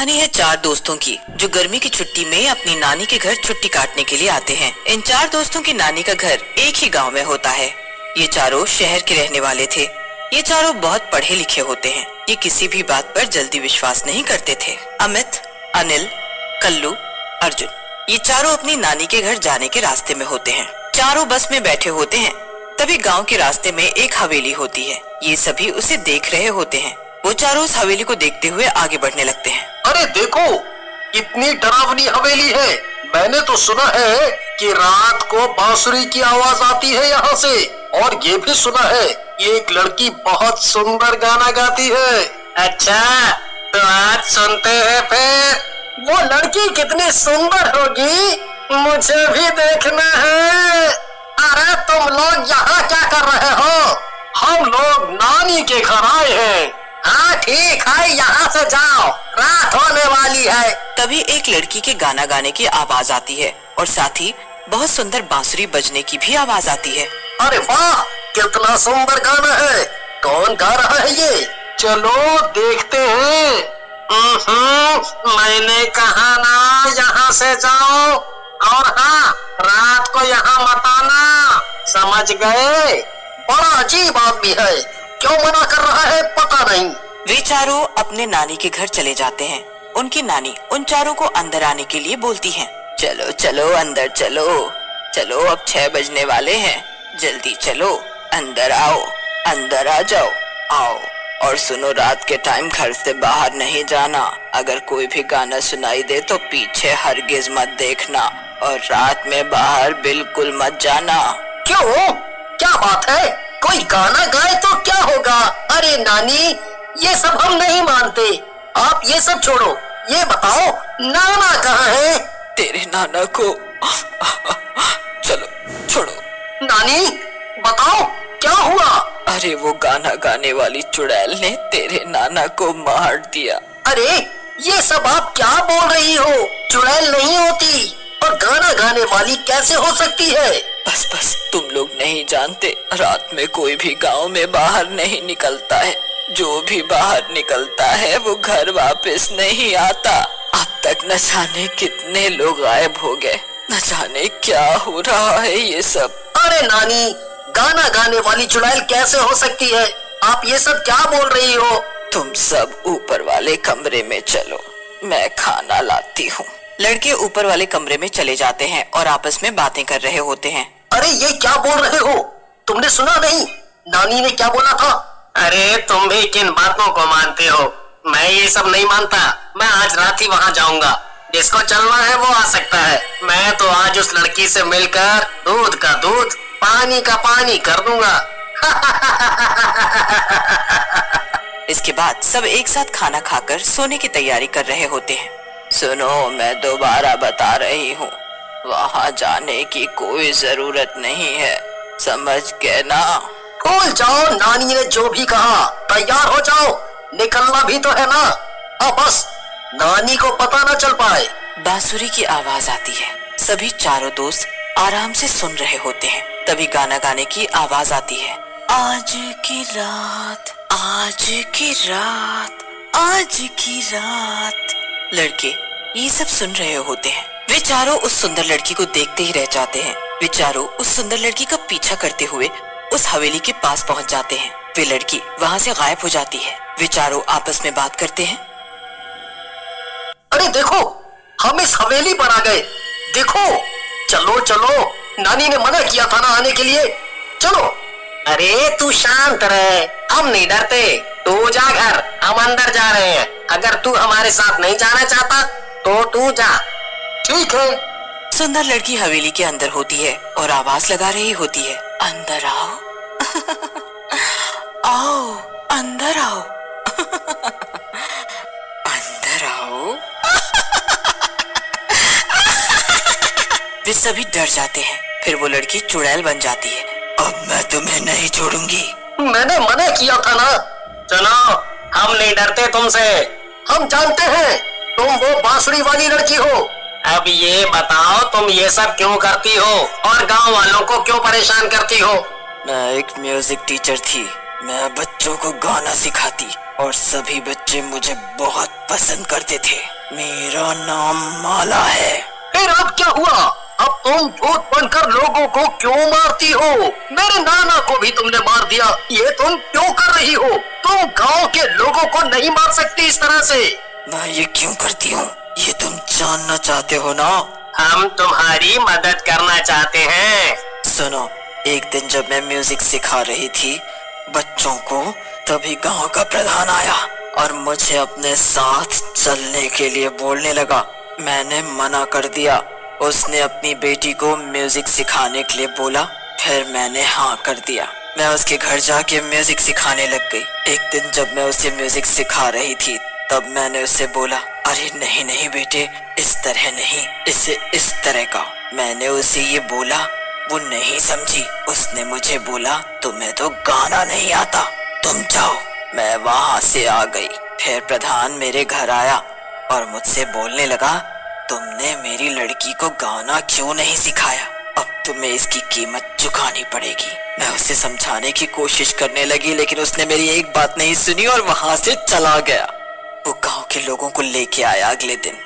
कहानी है चार दोस्तों की जो गर्मी की छुट्टी में अपनी नानी के घर छुट्टी काटने के लिए आते हैं। इन चार दोस्तों की नानी का घर एक ही गांव में होता है। ये चारों शहर के रहने वाले थे। ये चारों बहुत पढ़े लिखे होते हैं। ये किसी भी बात पर जल्दी विश्वास नहीं करते थे। अमित, अनिल, कल्लू, अर्जुन, ये चारों अपनी नानी के घर जाने के रास्ते में होते हैं। चारों बस में बैठे होते हैं। तभी गांव के रास्ते में एक हवेली होती है। ये सभी उसे देख रहे होते हैं। वो चारों उस हवेली को देखते हुए आगे बढ़ने लगते हैं। अरे देखो, इतनी डरावनी हवेली है। मैंने तो सुना है कि रात को बांसुरी की आवाज आती है यहाँ से, और ये भी सुना है ये एक लड़की बहुत सुंदर गाना गाती है। अच्छा, तो आज सुनते हैं फिर। वो लड़की कितनी सुंदर होगी, मुझे भी देखना है। अरे तुम लोग यहाँ क्या कर रहे हो? हम लोग नानी के घर आए हैं। हाँ ठीक है, यहाँ से जाओ, रात होने वाली है। तभी एक लड़की के गाना गाने की आवाज आती है और साथ ही बहुत सुंदर बांसुरी बजने की भी आवाज आती है। अरे वाह, कितना सुंदर गाना है। कौन गा रहा है ये? चलो देखते हैं। मैंने कहा ना यहाँ से जाओ, और हाँ, रात को यहाँ मत आना, समझ गए? बड़ा अजीब आदमी है, क्यों मना कर रहा है पता नहीं। वे चारों अपने नानी के घर चले जाते हैं। उनकी नानी उन चारों को अंदर आने के लिए बोलती है। चलो चलो अंदर चलो, चलो अब 6 बजने वाले हैं, जल्दी चलो, अंदर आओ, अंदर आ जाओ, आओ। और सुनो, रात के टाइम घर से बाहर नहीं जाना। अगर कोई भी गाना सुनाई दे तो पीछे हरगिज मत देखना, और रात में बाहर बिल्कुल मत जाना। क्यों, क्या बात है? कोई गाना गाए तो क्या होगा? अरे नानी, ये सब हम नहीं मानते। आप ये सब छोड़ो, ये बताओ नाना कहाँ है? तेरे नाना को चलो छोड़ो। नानी बताओ क्या हुआ? अरे वो गाना गाने वाली चुड़ैल ने तेरे नाना को मार दिया। अरे ये सब आप क्या बोल रही हो? चुड़ैल नहीं होती, और गाना गाने वाली कैसे हो सकती है? बस बस, तुम लोग नहीं जानते। रात में कोई भी गांव में बाहर नहीं निकलता है। जो भी बाहर निकलता है वो घर वापस नहीं आता। अब तक न जाने कितने लोग गायब हो गए, न जाने क्या हो रहा है ये सब। अरे नानी, गाना गाने वाली चुड़ैल कैसे हो सकती है? आप ये सब क्या बोल रही हो? तुम सब ऊपर वाले कमरे में चलो, मैं खाना लाती हूँ। लड़के ऊपर वाले कमरे में चले जाते हैं और आपस में बातें कर रहे होते हैं। अरे ये क्या बोल रहे हो? तुमने सुना नहीं नानी ने क्या बोला था? अरे तुम भी किन बातों को मानते हो? मैं ये सब नहीं मानता। मैं आज रात ही वहाँ जाऊंगा। जिसको चलना है वो आ सकता है। मैं तो आज उस लड़की से मिलकर दूध का दूध, पानी का पानी कर दूंगा। इसके बाद सब एक साथ खाना खाकर सोने की तैयारी कर रहे होते हैं। सुनो, मैं दोबारा बता रही हूँ, वहाँ जाने की कोई जरूरत नहीं है, समझ गए ना? भूल जाओ, नानी ने जो भी कहा। तैयार हो जाओ, निकलना भी तो है ना। अब बस नानी को पता न चल पाए। बांसुरी की आवाज आती है। सभी चारों दोस्त आराम से सुन रहे होते हैं। तभी गाना गाने की आवाज आती है। आज की रात, आज की रात, आज की रात। लड़के ये सब सुन रहे होते हैं। वे चारों उस सुंदर लड़की को देखते ही रह जाते हैं। वे चारों उस सुंदर लड़की का पीछा करते हुए उस हवेली के पास पहुंच जाते हैं। वे लड़की वहां से गायब हो जाती है। वे चारों आपस में बात करते हैं। अरे देखो, हम इस हवेली पर आ गए। देखो, चलो चलो, नानी ने मना किया था ना आने के लिए। चलो। अरे तू शांत रहे, हम नहीं डरते। तू जा घर, हम अंदर जा रहे हैं। अगर तू हमारे साथ नहीं जाना चाहता तो तू जा। ठीक है। सुंदर लड़की हवेली के अंदर होती है और आवाज लगा रही होती है, अंदर आओ। आओ, अंदर आओ। अंदर आओ। वे सभी डर जाते हैं। फिर वो लड़की चुड़ैल बन जाती है। अब मैं तुम्हें नहीं छोड़ूंगी। मैंने मना किया था ना। चलो, हम नहीं डरते तुमसे। हम जानते हैं तुम वो बांसुरी वाली लड़की हो। अब ये बताओ, तुम ये सब क्यों करती हो और गांव वालों को क्यों परेशान करती हो? मैं एक म्यूजिक टीचर थी। मैं बच्चों को गाना सिखाती और सभी बच्चे मुझे बहुत पसंद करते थे। मेरा नाम माला है। फिर अब क्या हुआ? अब तुम भूत बनकर लोगों को क्यों मारती हो? मेरे नाना को भी तुमने मार दिया, ये तुम क्यों कर रही हो? तुम गांव के लोगों को नहीं मार सकती इस तरह से। मैं ये क्यों करती हूँ, ये तुम जानना चाहते हो ना? हम तुम्हारी मदद करना चाहते हैं। सुनो, एक दिन जब मैं म्यूजिक सिखा रही थी बच्चों को, तभी गांव का प्रधान आया और मुझे अपने साथ चलने के लिए बोलने लगा। मैंने मना कर दिया। उसने अपनी बेटी को म्यूजिक सिखाने के लिए बोला, फिर मैंने हाँ कर दिया। मैं उसके घर जाके म्यूजिक सिखाने लग गई। एक दिन जब मैं उसे म्यूजिक सिखा रही थी तब मैंने उससे बोला, अरे नहीं नहीं बेटे, इस तरह नहीं, इसे इस तरह का। मैंने उसे ये बोला, वो नहीं समझी। उसने मुझे बोला, तुम्हें तो गाना नहीं आता, तुम जाओ। मैं वहां से आ गई। फिर प्रधान मेरे घर आया और मुझसे बोलने लगा, तुमने मेरी लड़की को गाना क्यों नहीं सिखाया? अब तुम्हें इसकी कीमत चुकानी पड़ेगी। मैं उसे समझाने की कोशिश करने लगी, लेकिन उसने मेरी एक बात नहीं सुनी और वहां से चला गया। वो गांव के लोगों को लेके आया अगले दिन।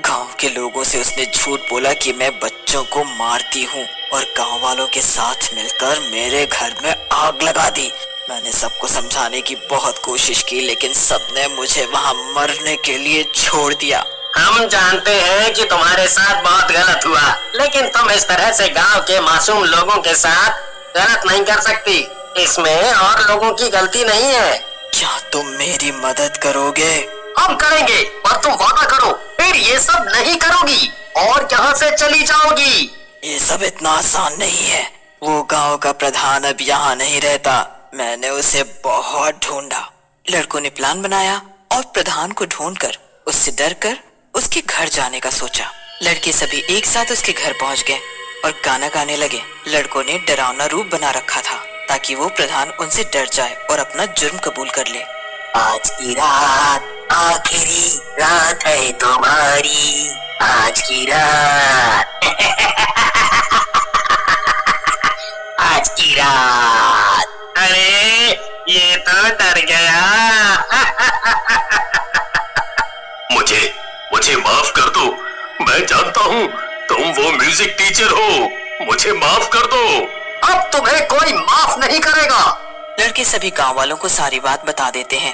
गांव के लोगों से उसने झूठ बोला कि मैं बच्चों को मारती हूँ और गांव वालों के साथ मिलकर मेरे घर में आग लगा दी। मैंने सबको समझाने की बहुत कोशिश की, लेकिन सबने मुझे वहां मरने के लिए छोड़ दिया। हम जानते हैं कि तुम्हारे साथ बहुत गलत हुआ, लेकिन तुम इस तरह से गांव के मासूम लोगों के साथ गलत नहीं कर सकती। इसमें और लोगों की गलती नहीं है। क्या तुम मेरी मदद करोगे? हम करेंगे, पर तुम वादा करो फिर ये सब नहीं करोगी और यहाँ से चली जाओगी। ये सब इतना आसान नहीं है। वो गांव का प्रधान अब यहाँ नहीं रहता। मैंने उसे बहुत ढूंढा। लड़कों ने प्लान बनाया और प्रधान को ढूंढकर उससे डरकर उसके घर जाने का सोचा। लड़के सभी एक साथ उसके घर पहुंच गए और गाना गाने लगे। लड़कों ने डरावना रूप बना रखा था ताकि वो प्रधान उनसे डर जाए और अपना जुर्म कबूल कर ले। आज की रात आखिरी रात है तुम्हारी, आज की रात आज की रात। अरे ये तो डर गया। मुझे माफ कर दो। मैं जानता हूँ तुम वो म्यूजिक टीचर हो, मुझे माफ कर दो। अब तुम्हें कोई माफ नहीं करेगा। लड़के सभी गांव वालों को सारी बात बता देते हैं।